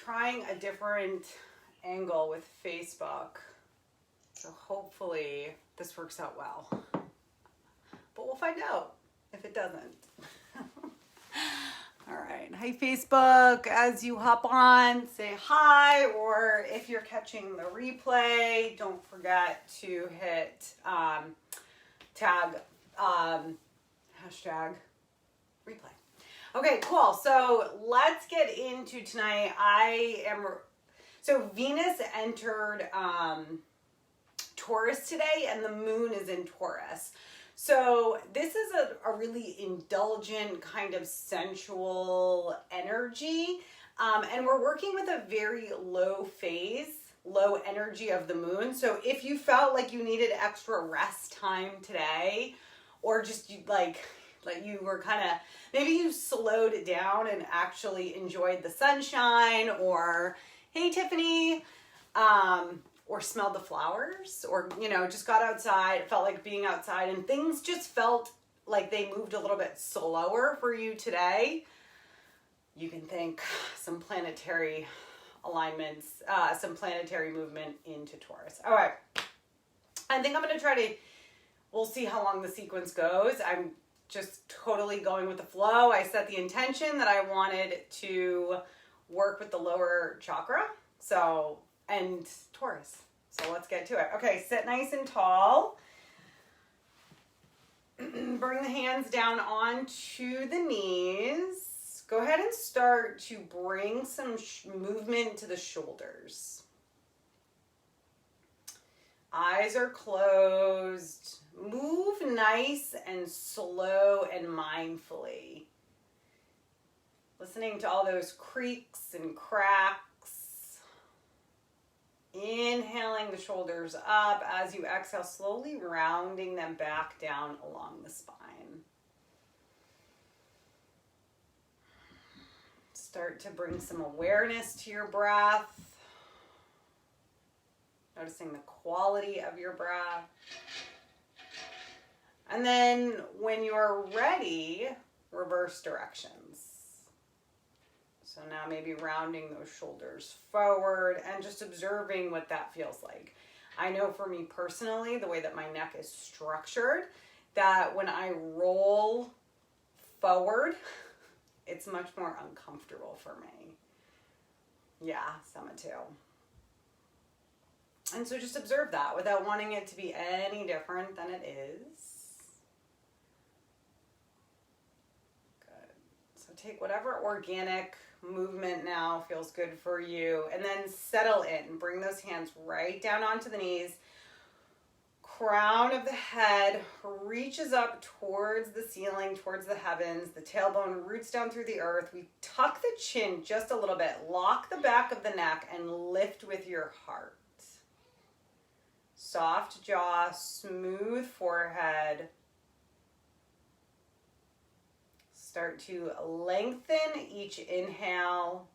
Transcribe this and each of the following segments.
trying a different angle with Facebook. So hopefully this works out well. But we'll find out if it doesn't. All right. Hi, Facebook. As you hop on, say hi. Or if you're catching the replay, don't forget to hit hashtag replay. Okay, cool. So let's get into tonight. So Venus entered Taurus today, and the moon is in Taurus. So this is a really indulgent kind of sensual energy. And we're working with a very low energy of the moon. So if you felt like you needed extra rest time today, or just you were kind of, maybe you slowed it down and actually enjoyed the sunshine, or hey Tiffany, or smelled the flowers, or just got outside, felt like being outside, and things just felt like they moved a little bit slower for you today, you can think some planetary alignments, some planetary movement into Taurus. All right, I think I'm going to we'll see how long the sequence goes. I'm just totally going with the flow. I set the intention that I wanted to work with the lower chakra, and Taurus. So let's get to it. Okay, sit nice and tall. Bring the hands down onto the knees. Go ahead and start to bring some movement to the shoulders. Eyes are closed. Move nice and slow and mindfully. Listening to all those creaks and cracks. Inhaling the shoulders up as you exhale, slowly rounding them back down along the spine. Start to bring some awareness to your breath. Noticing the quality of your breath. And then when you're ready, reverse directions. So now maybe rounding those shoulders forward and just observing what that feels like. I know for me personally, the way that my neck is structured, that when I roll forward, it's much more uncomfortable for me. Yeah, some too. And so just observe that without wanting it to be any different than it is. Good. So take whatever organic movement now feels good for you, and then settle in. Bring those hands right down onto the knees. Crown of the head reaches up towards the ceiling, towards the heavens. The tailbone roots down through the earth. We tuck the chin just a little bit. Lock the back of the neck and lift with your heart. Soft jaw, smooth forehead. Start to lengthen each inhale.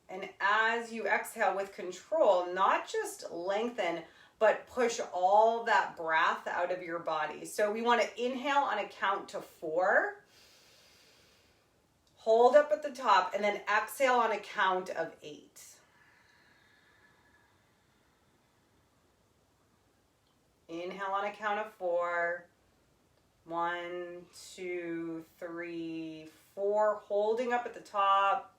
And as you exhale with control, not just lengthen, but push all that breath out of your body. So we want to inhale on a count to 4. Hold up at the top, and then exhale on a count of 8. Inhale on a count of 4. 1, 2, 3, 4. Holding up at the top.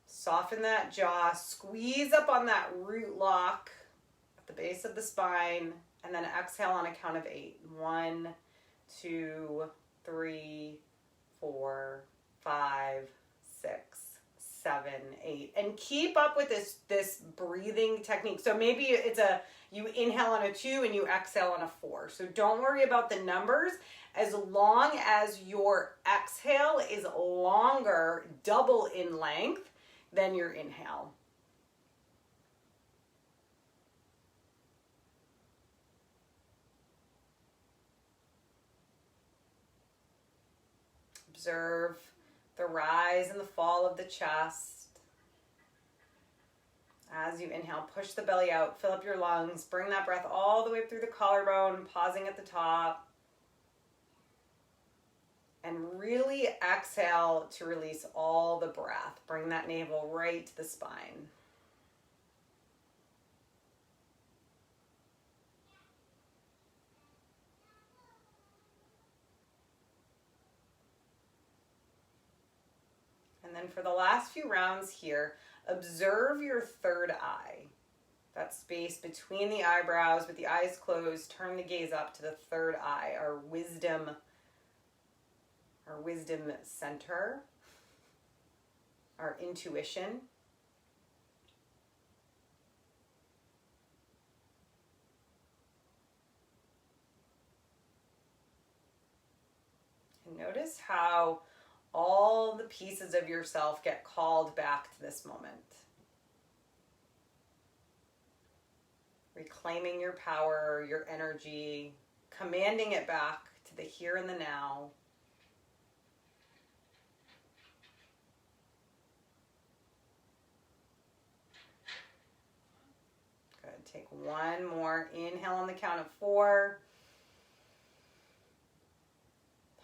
Soften that jaw. Squeeze up on that root lock at the base of the spine. And then exhale on a count of 8. 1, 2, 3, 4, 5, 6, 7, 8. And keep up with this breathing technique. So maybe you inhale on a 2 and you exhale on a 4. So don't worry about the numbers. As long as your exhale is longer, double in length, than your inhale. Observe the rise and the fall of the chest. As you inhale, push the belly out, fill up your lungs, bring that breath all the way through the collarbone, pausing at the top. And really exhale to release all the breath. Bring that navel right to the spine. And then for the last few rounds here, observe your third eye. That space between the eyebrows with the eyes closed. Turn the gaze up to the third eye, our wisdom center, our intuition. And notice how all the pieces of yourself get called back to this moment. Reclaiming your power, your energy, commanding it back to the here and the now. Good. Take one more inhale on the count of 4.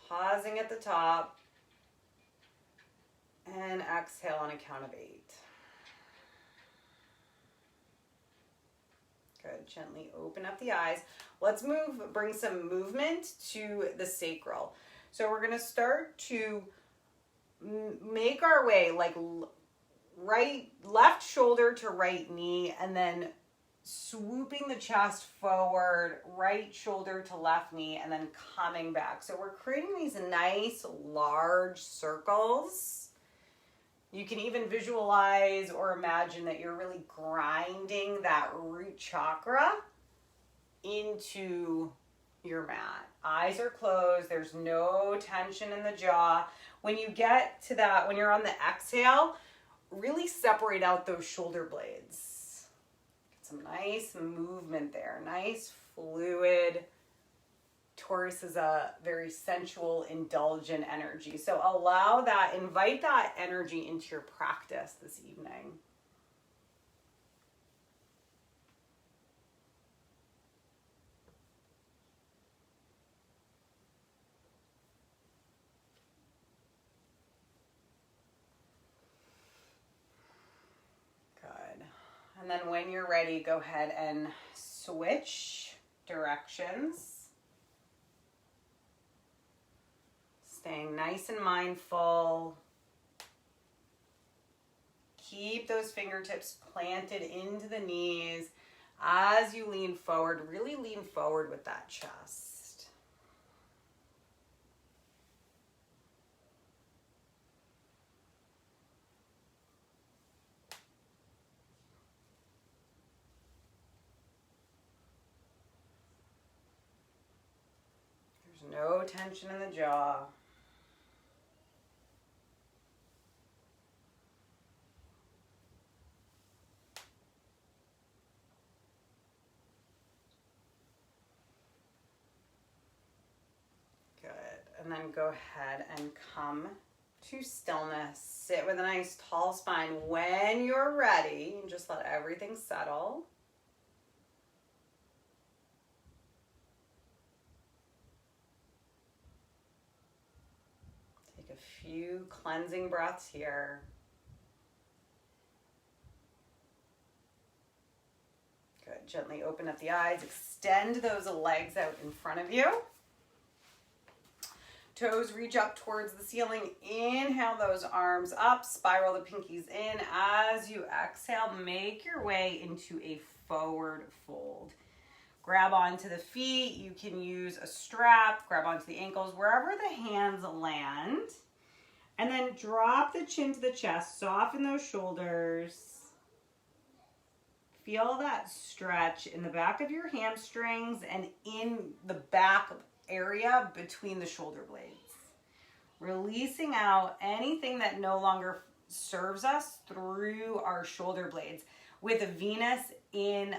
Pausing at the top. And exhale on a count of 8. Good. Gently open up the eyes. Let's bring some movement to the sacral. So we're going to start to make our way like left shoulder to right knee, and then swooping the chest forward, right shoulder to left knee, and then coming back. So we're creating these nice large circles. You can even visualize or imagine that you're really grinding that root chakra into your mat. Eyes are closed. There's no tension in the jaw. When you get to that, when you're on the exhale, really separate out those shoulder blades. Get some nice movement there. Nice fluid. Taurus is a very sensual, indulgent energy. So invite that energy into your practice this evening. Good. And then when you're ready, go ahead and switch directions. Staying nice and mindful. Keep those fingertips planted into the knees as you lean forward. Really lean forward with that chest. There's no tension in the jaw. And then go ahead and come to stillness. Sit with a nice tall spine. When you're ready, just let everything settle. Take a few cleansing breaths here. Good. Gently open up the eyes. Extend those legs out in front of you. Toes reach up towards the ceiling. Inhale those arms up. Spiral the pinkies in. As you exhale, make your way into a forward fold. Grab onto the feet. You can use a strap. Grab onto the ankles, wherever the hands land. And then drop the chin to the chest. Soften those shoulders. Feel that stretch in the back of your hamstrings and in the back area between the shoulder blades. Releasing out anything that no longer serves us through our shoulder blades. With Venus in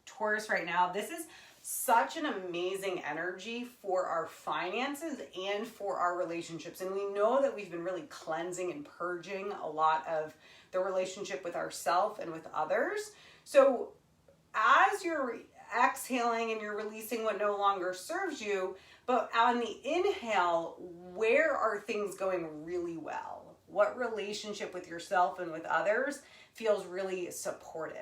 Taurus right now, this is such an amazing energy for our finances and for our relationships. And we know that we've been really cleansing and purging a lot of the relationship with ourselves and with others. So as you're exhaling and you're releasing what no longer serves you, But on the inhale, where are things going really well? What relationship with yourself and with others feels really supportive?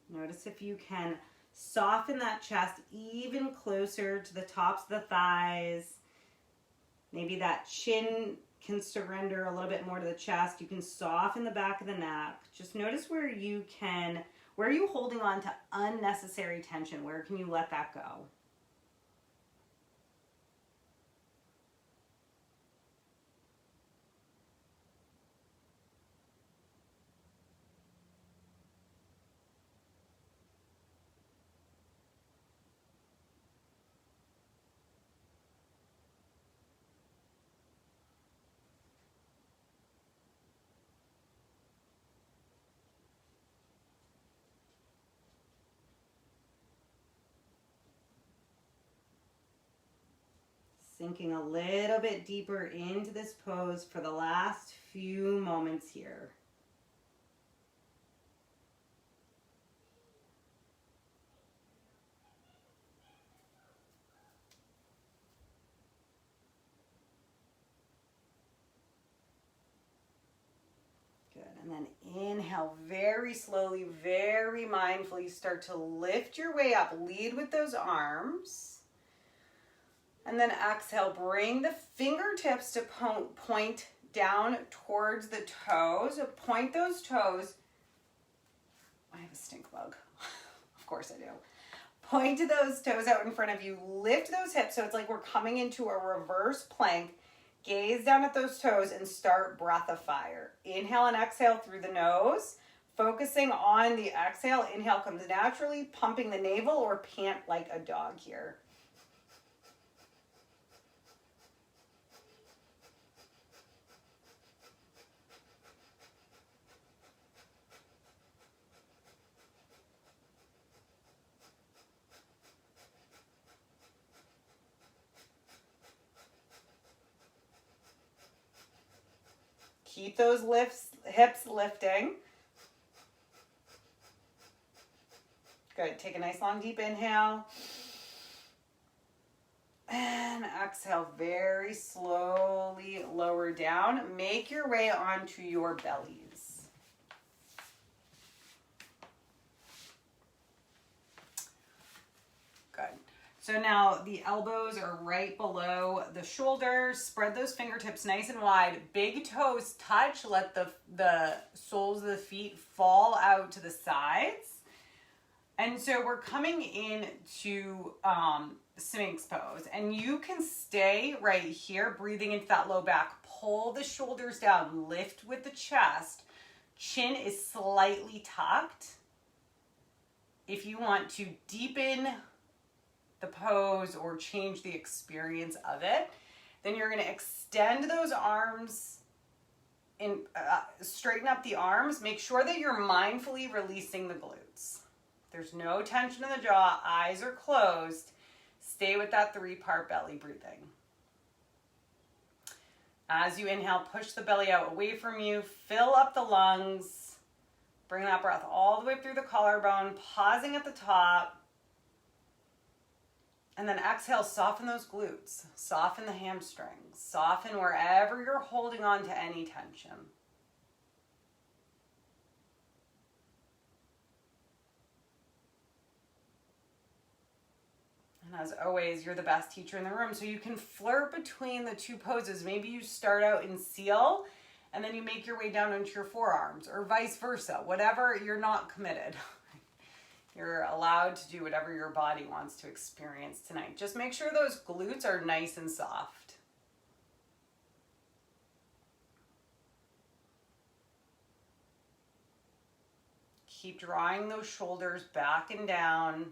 Notice if you can soften that chest even closer to the tops of the thighs. Maybe that chin can surrender a little bit more to the chest. You can soften the back of the neck. Just notice where are you holding on to unnecessary tension? Where can you let that go? Sinking a little bit deeper into this pose for the last few moments here. Good. And then inhale very slowly, very mindfully. Start to lift your way up. Lead with those arms. And then exhale, bring the fingertips to point down towards the toes. Point those toes. I have a stink bug. Of course I do. Point to those toes out in front of you. Lift those hips so it's like we're coming into a reverse plank. Gaze down at those toes and start breath of fire. Inhale and exhale through the nose. Focusing on the exhale. Inhale comes naturally, pumping the navel or pant like a dog here. Keep those hips lifting. Good. Take a nice long deep inhale. And exhale very slowly, lower down. Make your way onto your bellies. Good. So now the elbows are right below the shoulders. Spread those fingertips nice and wide. Big toes touch. Let the soles of the feet fall out to the sides. And so we're coming into Sphinx pose. And you can stay right here, breathing into that low back. Pull the shoulders down. Lift with the chest. Chin is slightly tucked. If you want to deepen the pose or change the experience of it, then you're going to extend those arms and straighten up the arms. Make sure that you're mindfully releasing the glutes. There's no tension in the jaw. Eyes are closed. Stay with that 3-part belly breathing. As you inhale, push the belly out away from you. Fill up the lungs. Bring that breath all the way through the collarbone, pausing at the top. And then exhale, soften those glutes. Soften the hamstrings. Soften wherever you're holding on to any tension. And as always, you're the best teacher in the room. So you can flirt between the two poses. Maybe you start out in seal and then you make your way down into your forearms, or vice versa. Whatever, you're not committed. You're allowed to do whatever your body wants to experience tonight. Just make sure those glutes are nice and soft. Keep drawing those shoulders back and down.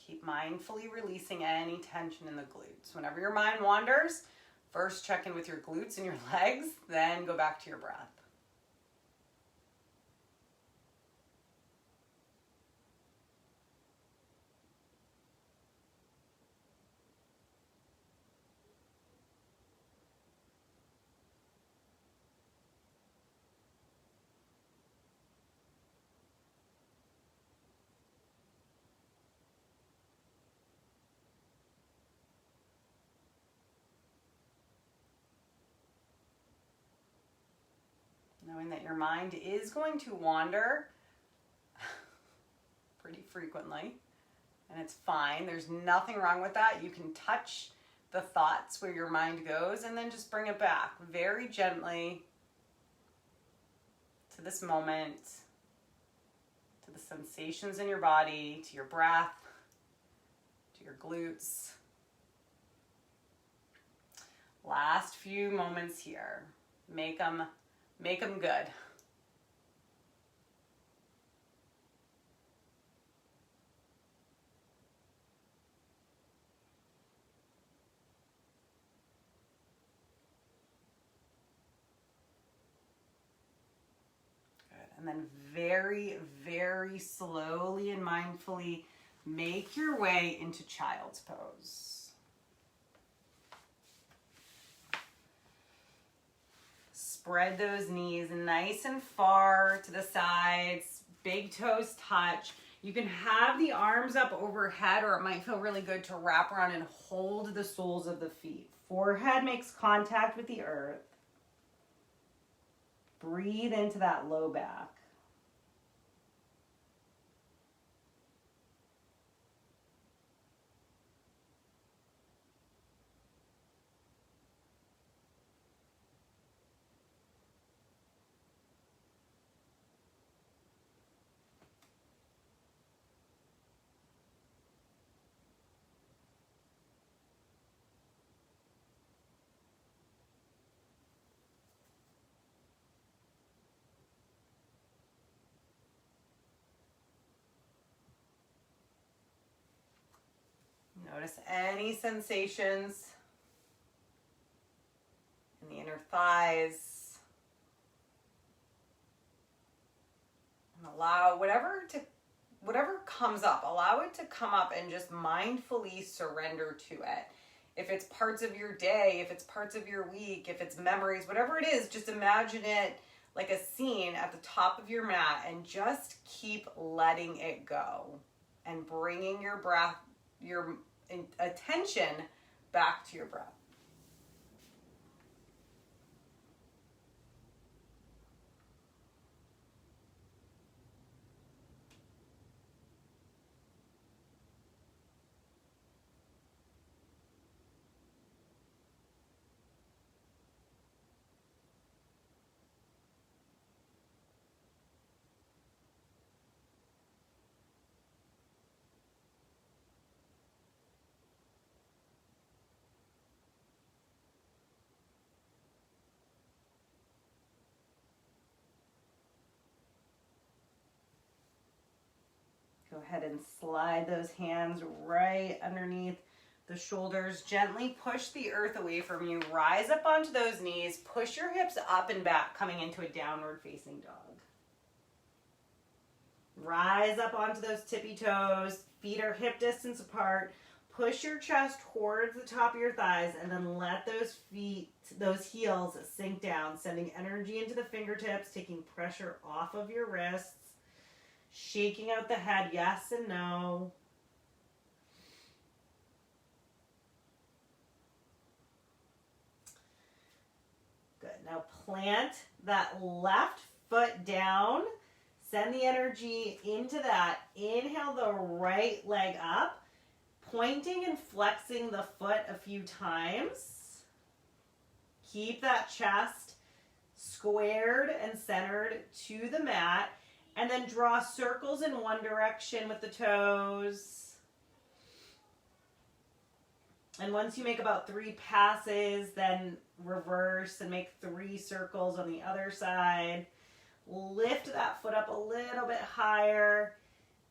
Keep mindfully releasing any tension in the glutes. Whenever your mind wanders, first check in with your glutes and your legs, then go back to your breath. Knowing that your mind is going to wander pretty frequently, and it's fine. There's nothing wrong with that. You can touch the thoughts where your mind goes and then just bring it back very gently to this moment, to the sensations in your body, to your breath, to your glutes. Last few moments here. Make them good. Good. And then very, very slowly and mindfully make your way into child's pose. Spread those knees nice and far to the sides. Big toes touch. You can have the arms up overhead, or it might feel really good to wrap around and hold the soles of the feet. Forehead makes contact with the earth. Breathe into that low back. Notice any sensations in the inner thighs. And allow whatever comes up, allow it to come up and just mindfully surrender to it. If it's parts of your day, if it's parts of your week, if it's memories, whatever it is, just imagine it like a scene at the top of your mat and just keep letting it go and bringing your breath, your attention back to your breath. Go ahead and slide those hands right underneath the shoulders. Gently push the earth away from you. Rise up onto those knees. Push your hips up and back, coming into a downward facing dog. Rise up onto those tippy toes. Feet are hip distance apart. Push your chest towards the top of your thighs and then let those heels sink down, sending energy into the fingertips, taking pressure off of your wrists. Shaking out the head, yes and no. Good. Now plant that left foot down. Send the energy into that. Inhale the right leg up, pointing and flexing the foot a few times. Keep that chest squared and centered to the mat. And then draw circles in one direction with the toes. And once you make about 3 passes, then reverse and make 3 circles on the other side. Lift that foot up a little bit higher.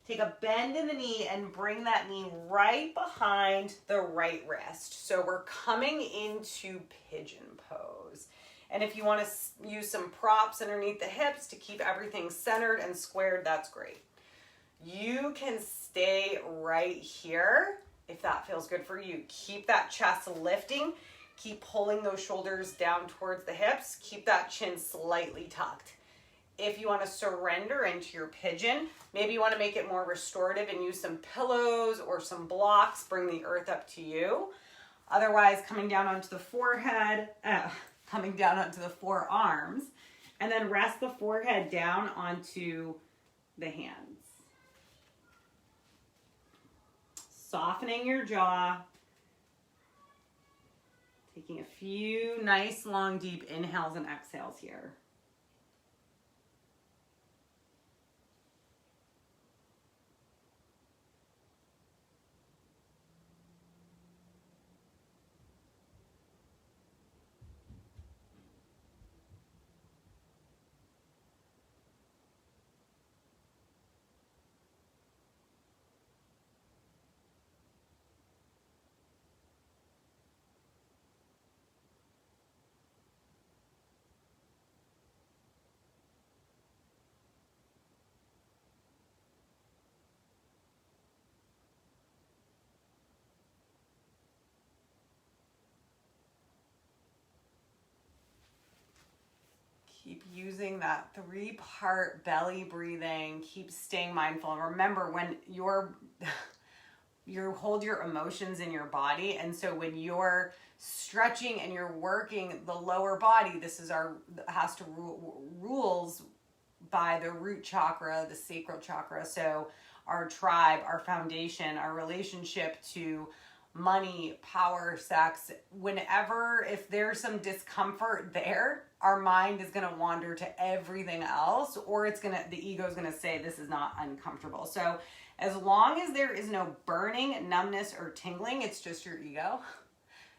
Take a bend in the knee and bring that knee right behind the right wrist. So we're coming into pigeon pose. And if you want to use some props underneath the hips to keep everything centered and squared, that's great. You can stay right here if that feels good for you. Keep that chest lifting. Keep pulling those shoulders down towards the hips. Keep that chin slightly tucked. If you want to surrender into your pigeon, maybe you want to make it more restorative and use some pillows or some blocks, bring the earth up to you. Otherwise, coming down onto the forehead, coming down onto the forearms, and then rest the forehead down onto the hands. Softening your jaw. Taking a few nice, long, deep inhales and exhales here. Keep using that 3-part belly breathing. Keep staying mindful. And remember, when you hold your emotions in your body, and so when you're stretching and you're working the lower body, this is rules by the root chakra, the sacral chakra. So our tribe, our foundation, our relationship to money, power, sex, if there's some discomfort there, our mind is going to wander to everything else, or the ego is going to say this is not uncomfortable. So as long as there is no burning, numbness, or tingling, it's just your ego.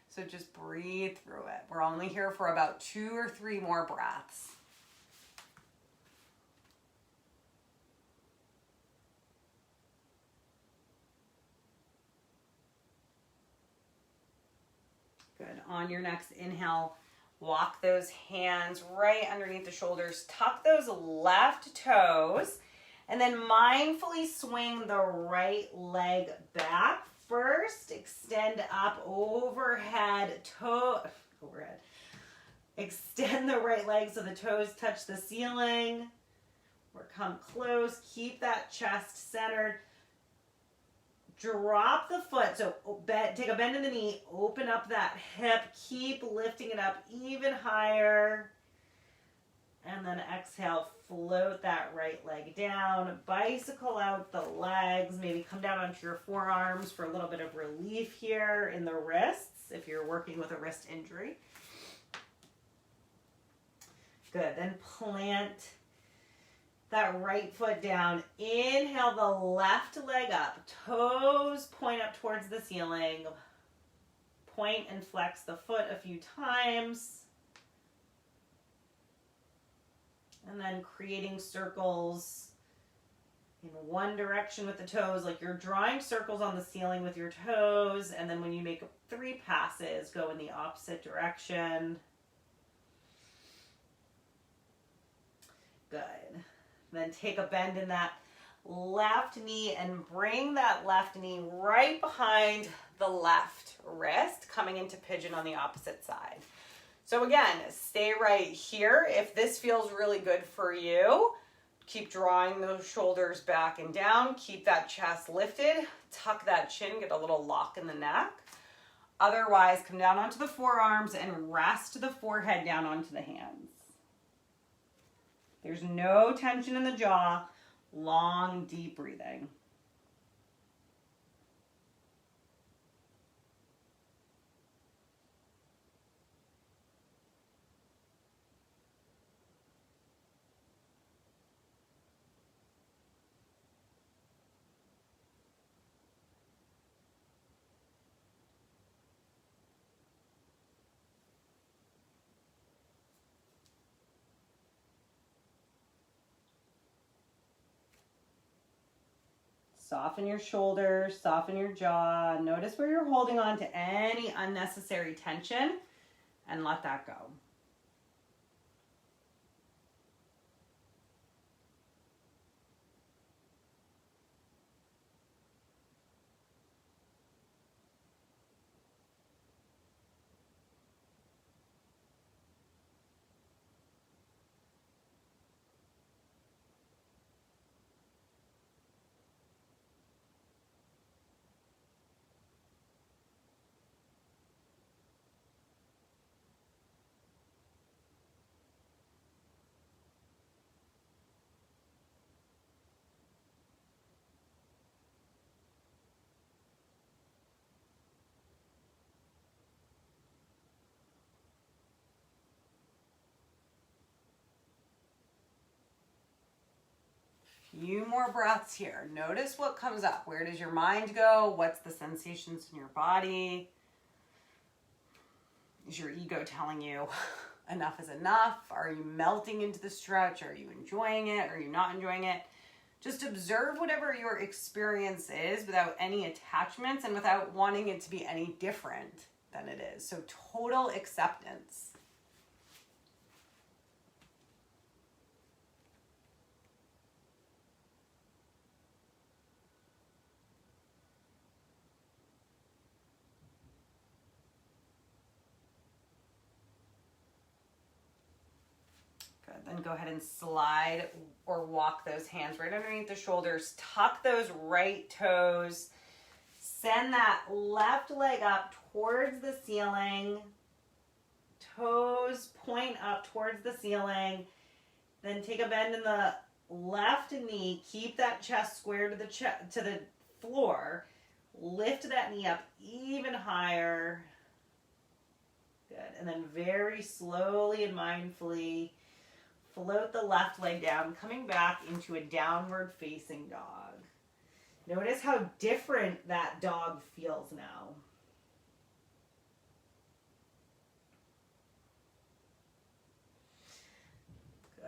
So just breathe through it. We're only here for about 2 or 3 more breaths. Good. On your next inhale, walk those hands right underneath the shoulders. Tuck those left toes. And then mindfully swing the right leg back. First, extend up overhead. Extend the right leg so the toes touch the ceiling. Or come close. Keep that chest centered. Drop the foot, so take a bend in the knee, open up that hip, keep lifting it up even higher, and then exhale, float that right leg down, bicycle out the legs, maybe come down onto your forearms for a little bit of relief here in the wrists, if you're working with a wrist injury. Good, then plant that right foot down. Inhale the left leg up. Toes point up towards the ceiling. Point and flex the foot a few times. And then creating circles in one direction with the toes, like you're drawing circles on the ceiling with your toes. And then when you make 3 passes, go in the opposite direction. Good. Then take a bend in that left knee and bring that left knee right behind the left wrist, coming into pigeon on the opposite side. So again, stay right here. If this feels really good for you, keep drawing those shoulders back and down. Keep that chest lifted. Tuck that chin, get a little lock in the neck. Otherwise, come down onto the forearms and rest the forehead down onto the hands. There's no tension in the jaw. Long, deep breathing. Soften your shoulders, soften your jaw. Notice where you're holding on to any unnecessary tension and let that go. Few more breaths here. Notice what comes up. Where does your mind go? What's the sensations in your body? Is your ego telling you enough is enough? Are you melting into the stretch? Are you enjoying it? Are you not enjoying it? Just observe whatever your experience is without any attachments and without wanting it to be any different than it is. So total acceptance. Then go ahead and slide or walk those hands right underneath the shoulders. Tuck those right toes. Send that left leg up towards the ceiling. Toes point up towards the ceiling. Then take a bend in the left knee. Keep that chest square to the floor. Lift that knee up even higher. Good. And then very slowly and mindfully float the left leg down, coming back into a downward facing dog. Notice how different that dog feels now. Good.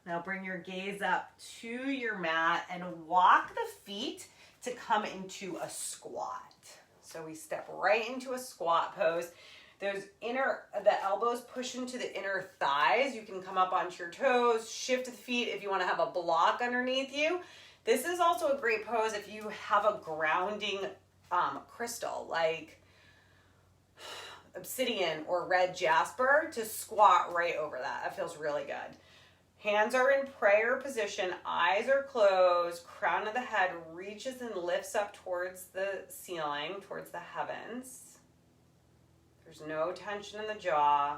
Now bring your gaze up to your mat and walk the feet to come into a squat. So we step right into a squat pose. The elbows push into the inner thighs. You can come up onto your toes, shift the feet if you want to have a block underneath you. This is also a great pose if you have a grounding crystal like obsidian or red jasper to squat right over that. That feels really good. Hands are in prayer position, eyes are closed, crown of the head reaches and lifts up towards the ceiling, towards the heavens. There's no tension in the jaw.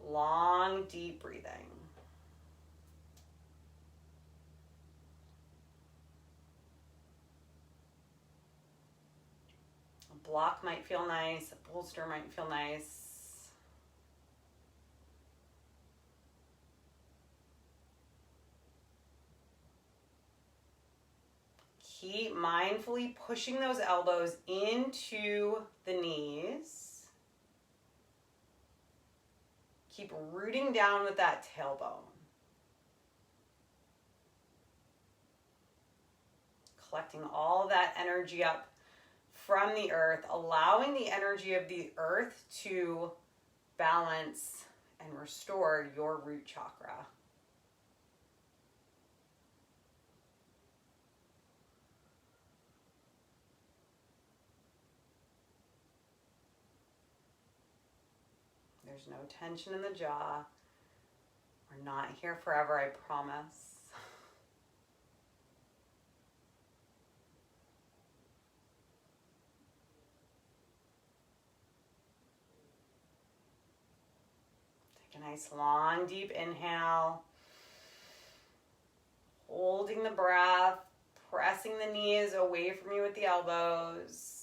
Long, deep breathing. A block might feel nice. A bolster might feel nice. Keep mindfully pushing those elbows into the knees. Keep rooting down with that tailbone. Collecting all that energy up from the earth, allowing the energy of the earth to balance and restore your root chakra. There's no tension in the jaw. We're not here forever, I promise. Take a nice long, deep inhale. Holding the breath, pressing the knees away from you with the elbows.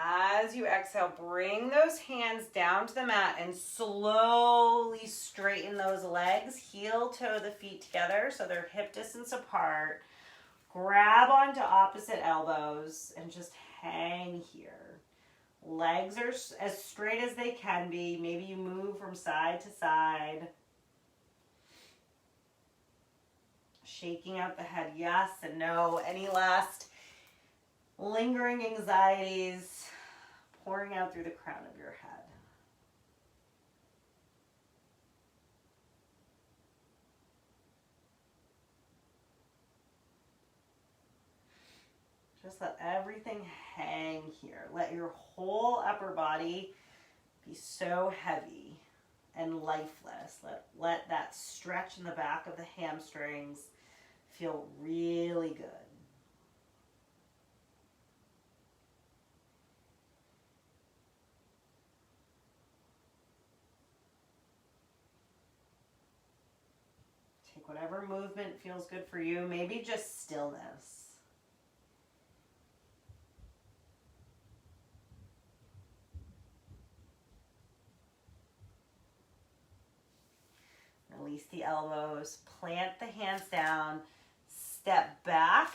As you exhale, bring those hands down to the mat and slowly straighten those legs. Heel toe the feet together so they're hip distance apart. Grab onto opposite elbows and just hang here. Legs are as straight as they can be. Maybe you move from side to side. shaking out the head, yes and no. Any last lingering anxieties pouring out through the crown of your head. Just let everything hang here. Let your whole upper body be so heavy and lifeless. Let that stretch in the back of the hamstrings feel really good. Take whatever movement feels good for you, maybe just stillness. Release the elbows, plant the hands down, step back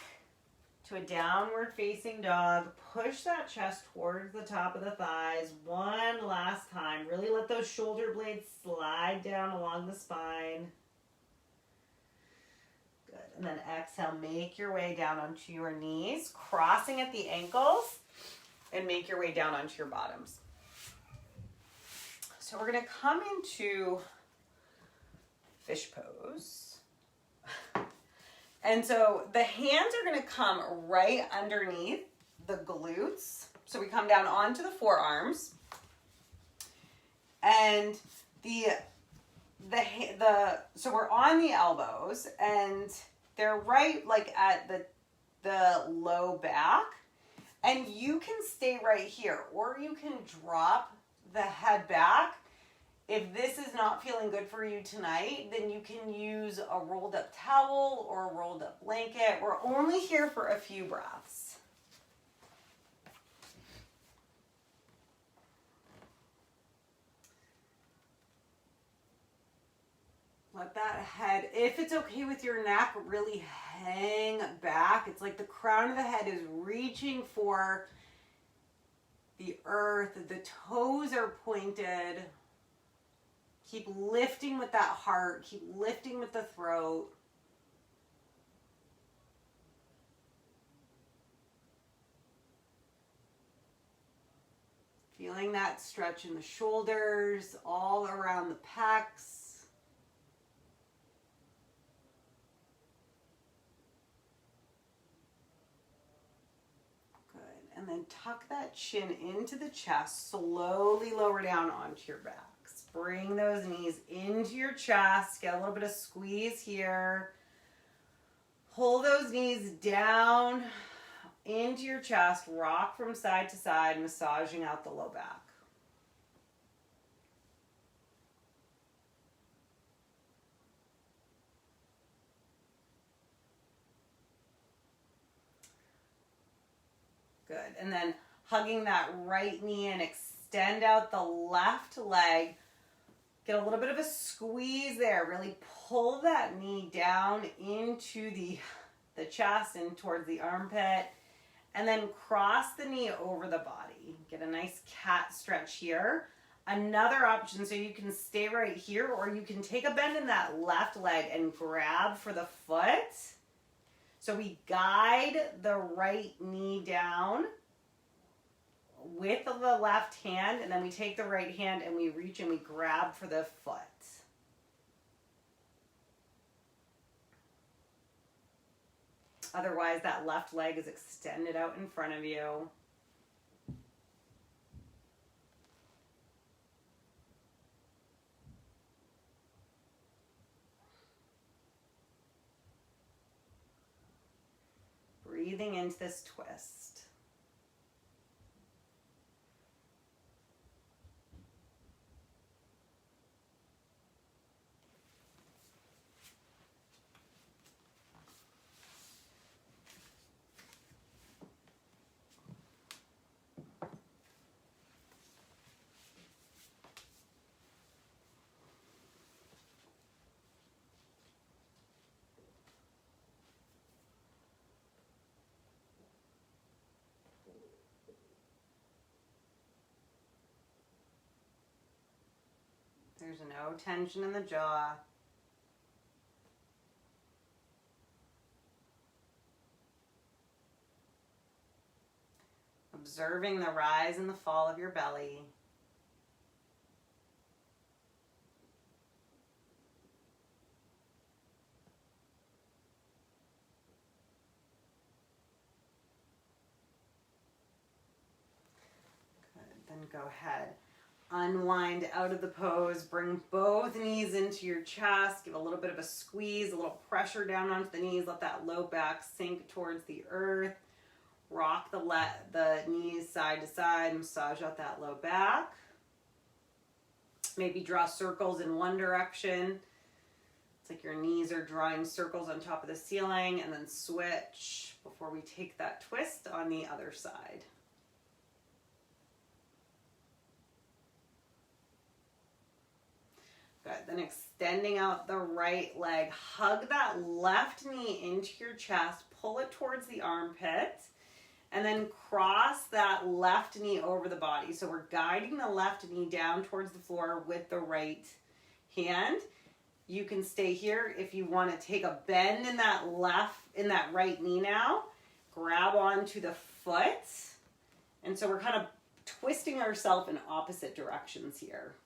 to a downward facing dog. Push that chest towards the top of the thighs one last time. Really let those shoulder blades slide down along the spine. Good. And then exhale, make your way down onto your knees, crossing at the ankles, and make your way down onto your bottoms. So we're going to come into fish pose. And so the hands are going to come right underneath the glutes. So we come down onto the forearms. And so we're on the elbows, and they're right like at the low back. And you can stay right here, or you can drop the head back. If this is not feeling good for you tonight, then you can use a rolled up towel or a rolled up blanket. We're only here for a few breaths. Let that head, if it's okay with your neck, really hang back. It's like the crown of the head is reaching for the earth. The toes are pointed. Keep lifting with that heart. Keep lifting with the throat. Feeling that stretch in the shoulders, all around the pecs. Good. And then tuck that chin into the chest. Slowly lower down onto your back. Bring those knees into your chest. Get a little bit of squeeze here. Pull those knees down into your chest. Rock from side to side, massaging out the low back. Good. And then hugging that right knee and extend out the left leg. Get a little bit of a squeeze there. Really pull that knee down into the chest and towards the armpit. And then cross the knee over the body. Get a nice cat stretch here. Another option, so you can stay right here, or you can take a bend in that left leg and grab for the foot. So we guide the right knee down with the left hand, and then we take the right hand and we reach and we grab for the foot. Otherwise, that left leg is extended out in front of you. Breathing into this twist. There's no tension in the jaw. observing the rise and the fall of your belly. Good. Then go ahead. Unwind out of the pose. Bring both knees into your chest. Give a little bit of a squeeze, a little pressure down onto the knees. Let that low back sink towards the earth. Rock the knees side to side. Massage out that low back. Maybe draw circles in one direction. It's like your knees are drawing circles on top of the ceiling, and then switch before we take that twist on the other side. Good. Then extending out the right leg. Hug that left knee into your chest. Pull it towards the armpit. And then cross that left knee over the body. So we're guiding the left knee down towards the floor with the right hand. You can stay here if you want to take a bend in that right knee now. Grab onto the foot. And so we're kind of twisting ourselves in opposite directions here.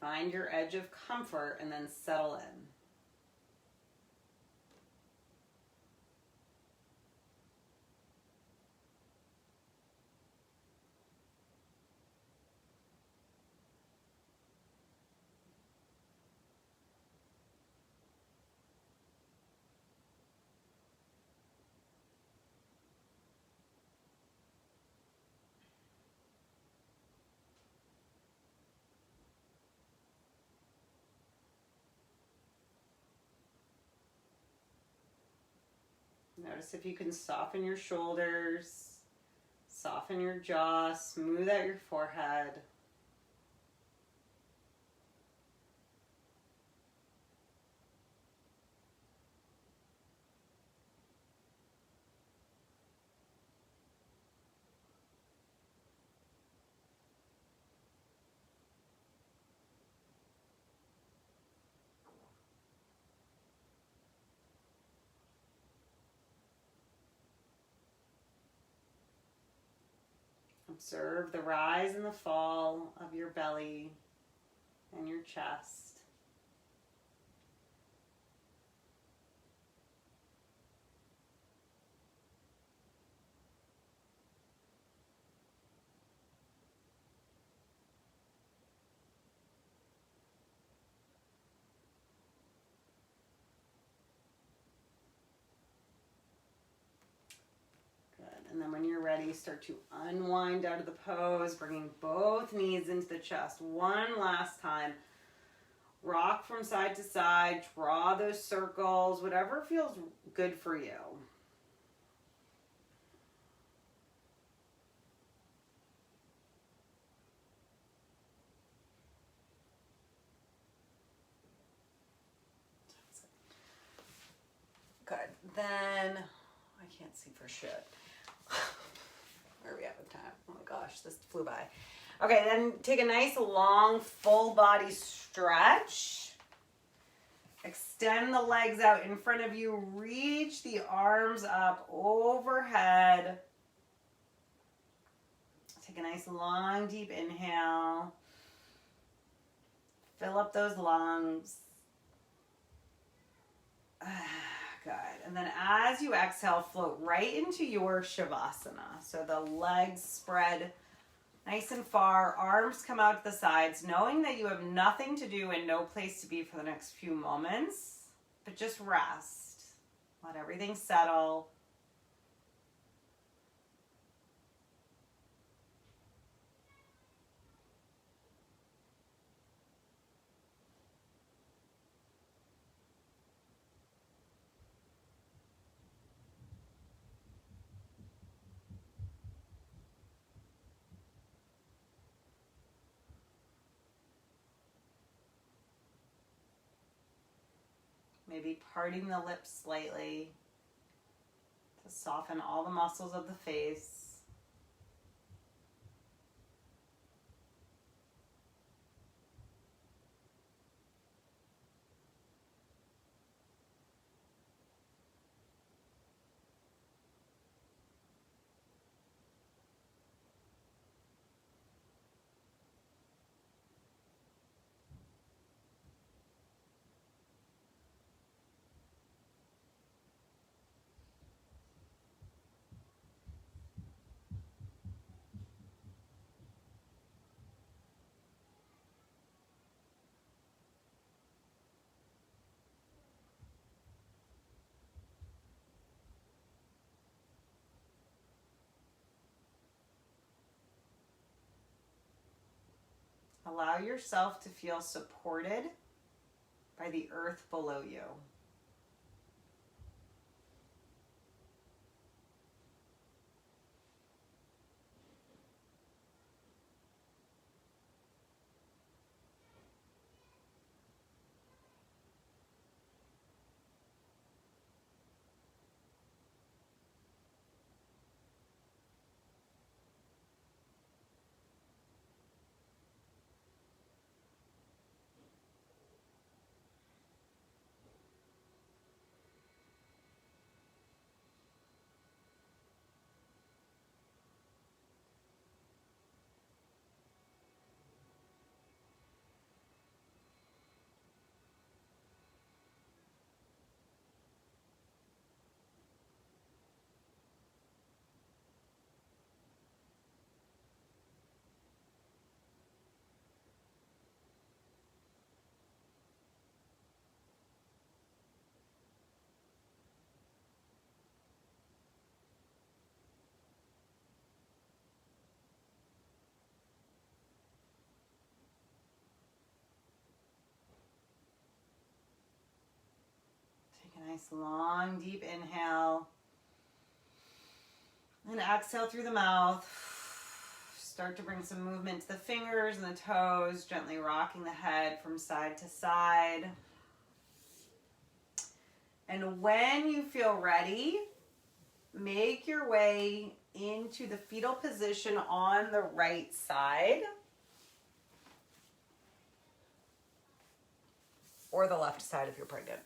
Find your edge of comfort and then settle in. Notice if you can soften your shoulders, soften your jaw, smooth out your forehead. Observe the rise and the fall of your belly and your chest. And then when you're ready, start to unwind out of the pose, bringing both knees into the chest. One last time. Rock from side to side. Draw those circles, whatever feels good for you. Good. Then, I can't see for shit. Where are we at with time? Oh my gosh, this flew by. Okay, then take a nice long full body stretch. Extend the legs out in front of you. Reach the arms up overhead. Take a nice long deep inhale. Fill up those lungs. Good. And then as you exhale, float right into your Shavasana. So the legs spread nice and far, arms come out to the sides, knowing that you have nothing to do and no place to be for the next few moments, but just rest. Let everything settle. Maybe parting the lips slightly to soften all the muscles of the face. allow yourself to feel supported by the earth below you. Take a nice long, deep inhale. And exhale through the mouth. Start to bring some movement to the fingers and the toes, gently rocking the head from side to side. And when you feel ready, make your way into the fetal position on the right side. Or the left side if you're pregnant.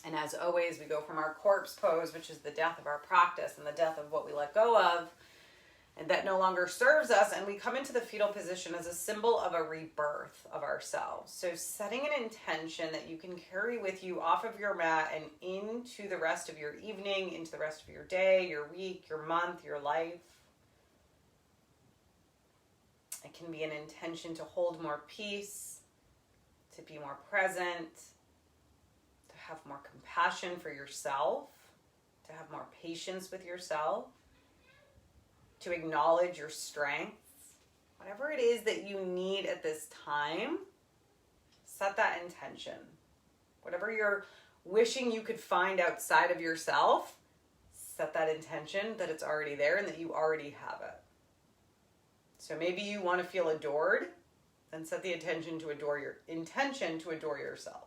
And as always, we go from our corpse pose, which is the death of our practice and the death of what we let go of, and that no longer serves us, and we come into the fetal position as a symbol of a rebirth of ourselves. So setting an intention that you can carry with you off of your mat and into the rest of your evening, into the rest of your day, your week, your month, your life. It can be an intention to hold more peace, to be more present, to have more compassion for yourself, to have more patience with yourself, to acknowledge your strengths. Whatever it is that you need at this time, set that intention. Whatever you're wishing you could find outside of yourself, set that intention that it's already there and that you already have it. So maybe you want to feel adored, then set the intention to adore yourself.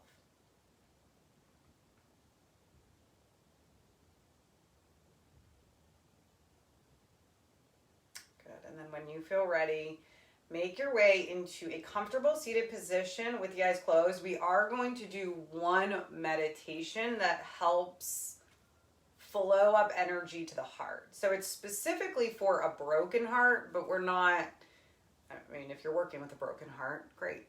Good. And then when you feel ready, make your way into a comfortable seated position with the eyes closed. We are going to do one meditation that helps flow up energy to the heart. So it's specifically for a broken heart, but we're not, I mean, if you're working with a broken heart, great.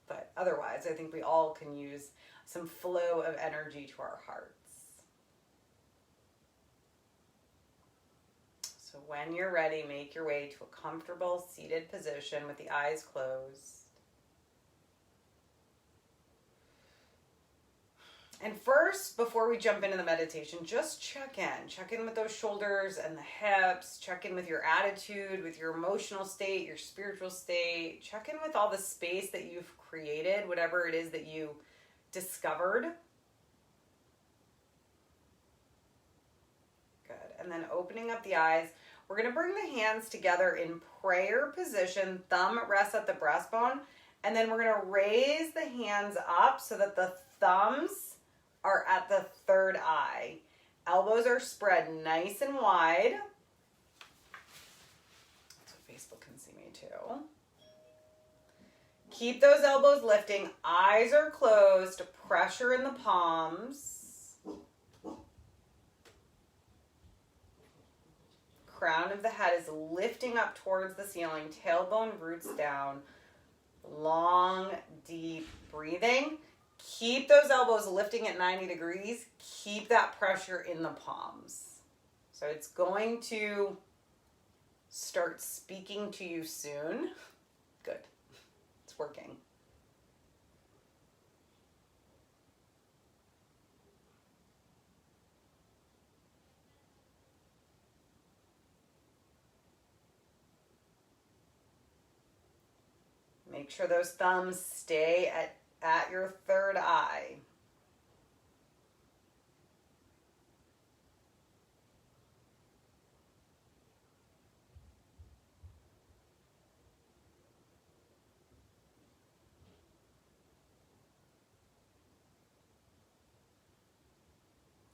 But otherwise, I think we all can use some flow of energy to our hearts. So when you're ready, make your way to a comfortable seated position with the eyes closed. And first, before we jump into the meditation, just check in. Check in with those shoulders and the hips. Check in with your attitude, with your emotional state, your spiritual state. Check in with all the space that you've created, whatever it is that you discovered. Good. And then opening up the eyes, we're going to bring the hands together in prayer position. Thumb rests at the breastbone. And then we're going to raise the hands up so that the thumbs are at the third eye. Elbows are spread nice and wide. So Facebook can see me too. Keep those elbows lifting. Eyes are closed. Pressure in the palms. Crown of the head is lifting up towards the ceiling. Tailbone roots down. Long, deep breathing. Keep those elbows lifting at 90 degrees. Keep that pressure in the palms. So it's going to start speaking to you soon. Good. It's working. Make sure those thumbs stay at your third eye.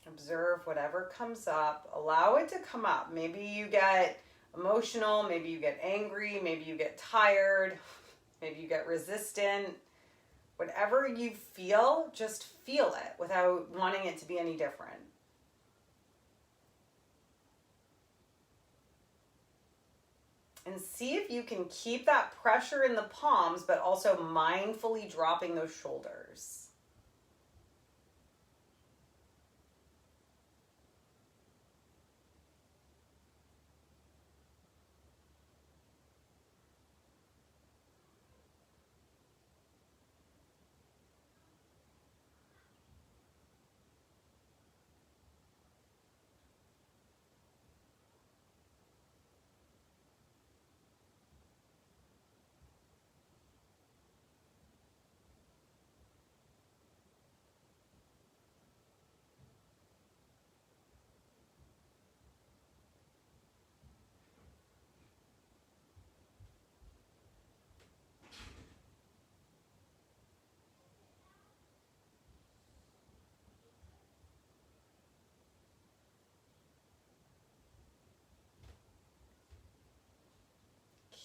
Observe whatever comes up. Allow it to come up. Maybe you get emotional, maybe you get angry, maybe you get tired, maybe you get resistant. Whatever you feel, just feel it without wanting it to be any different. And see if you can keep that pressure in the palms, but also mindfully dropping those shoulders.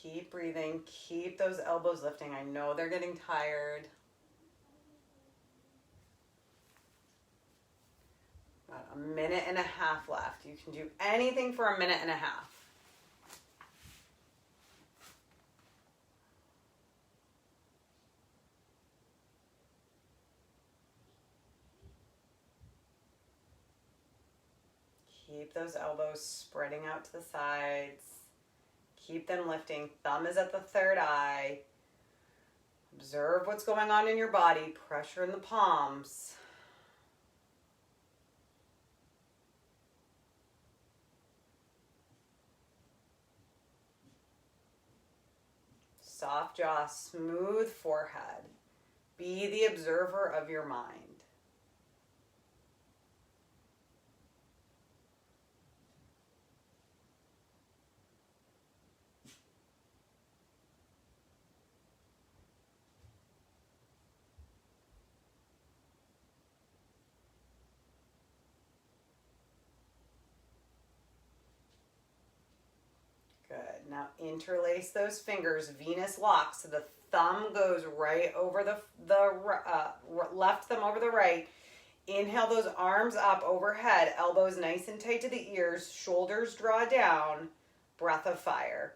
Keep breathing. Keep those elbows lifting. I know they're getting tired. About a minute and a half left. You can do anything for a minute and a half. Keep those elbows spreading out to the sides. Keep them lifting. Thumb is at the third eye. Observe what's going on in your body. Pressure in the palms. Soft jaw, smooth forehead. Be the observer of your mind. Good. Now interlace those fingers, Venus lock, so the thumb goes right over the left thumb over the right. Inhale those arms up overhead, elbows nice and tight to the ears, shoulders draw down, breath of fire.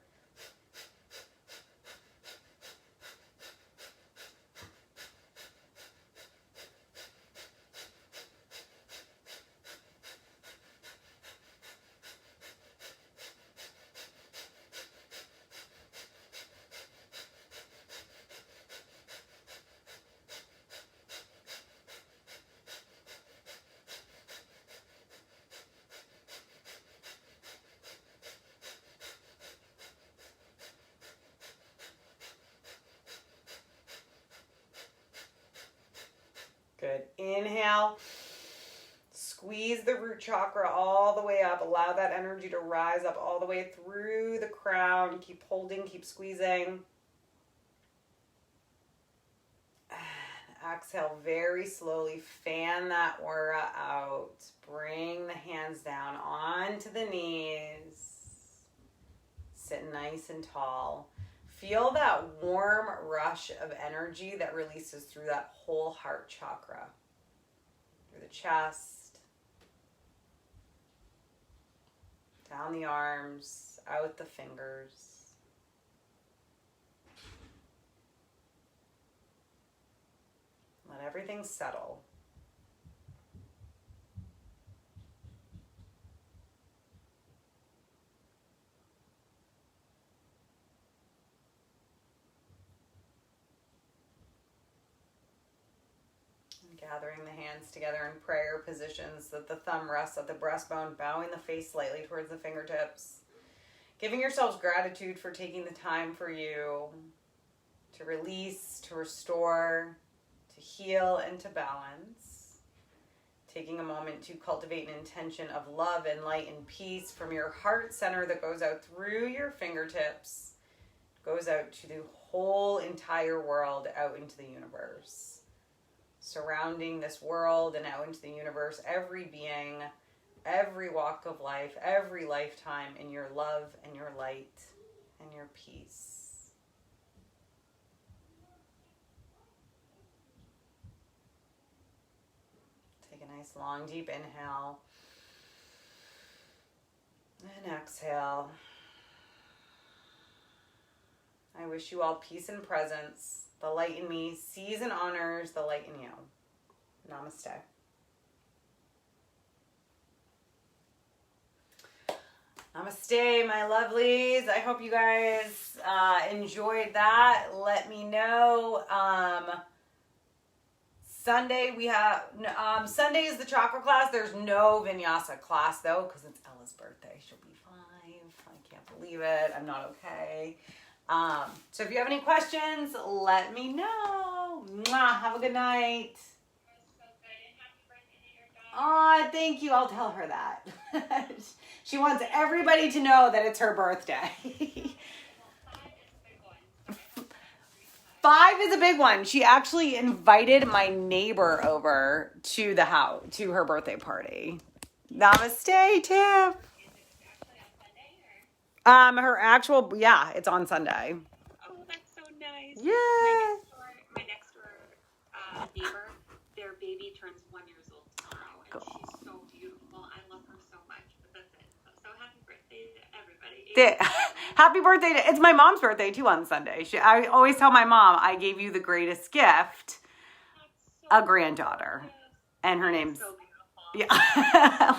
Good. Inhale. Squeeze the root chakra all the way up. Allow that energy to rise up all the way through the crown. Keep holding, keep squeezing. Exhale very slowly. Fan that aura out. Bring the hands down onto the knees. Sit nice and tall. Feel that warm rush of energy that releases through that whole heart chakra. Through the chest. Down the arms. Out the fingers. Let everything settle. Gathering the hands together in prayer positions so that the thumb rests at the breastbone, bowing the face slightly towards the fingertips. Giving yourselves gratitude for taking the time for you to release, to restore, to heal, and to balance. Taking a moment to cultivate an intention of love and light and peace from your heart center that goes out through your fingertips, goes out to the whole entire world, out into the universe. Surrounding this world and out into the universe, every being, every walk of life, every lifetime in your love and your light and your peace. Take a nice long deep inhale and exhale. I wish you all peace and presence. The light in me sees and honors the light in you. Namaste. Namaste, my lovelies. I hope you guys enjoyed that. Let me know. Sunday we have Sunday is the chakra class. There's no vinyasa class though because it's Ella's birthday. She'll be 5. I can't believe it. I'm not okay. So if you have any questions, let me know. Mwah, have a good night. Oh, thank you. I'll tell her that. She wants everybody to know that it's her birthday. 5 is a big one. She actually invited my neighbor over to the house, to her birthday party. Namaste, Tiff. Her actual, yeah, it's on Sunday. Oh, that's so nice. Yeah. My next door neighbor, their baby turns 1 year old tomorrow, and she's so beautiful. I love her so much, but that's it. So happy birthday to everybody. Happy birthday it's my mom's birthday too on Sunday. I always tell my mom, I gave you the greatest gift, a granddaughter. Yes. And her name's... So beautiful. Yeah.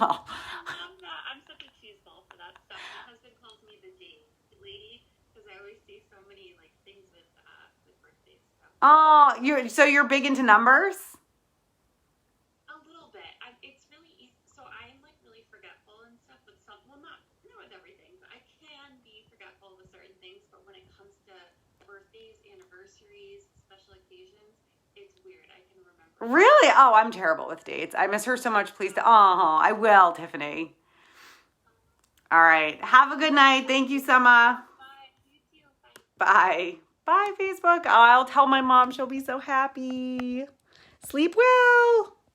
Well, I'm such a cheeseball for that stuff. My husband calls me the date lady because I always see so many like things with birthday stuff. oh, you're big into numbers? A little bit. It's really easy. So I am like really forgetful and stuff with some. Well, not with everything, but I can be forgetful with certain things. But when it comes to birthdays, anniversaries, special occasions, it's weird. I can remember. Really? Oh, I'm terrible with dates. I miss her so much. Please. I will, Tiffany. All right. Have a good night. Thank you, Summer. Bye. You too. Bye. Bye. Bye, Facebook. I'll tell my mom. She'll be so happy. Sleep well.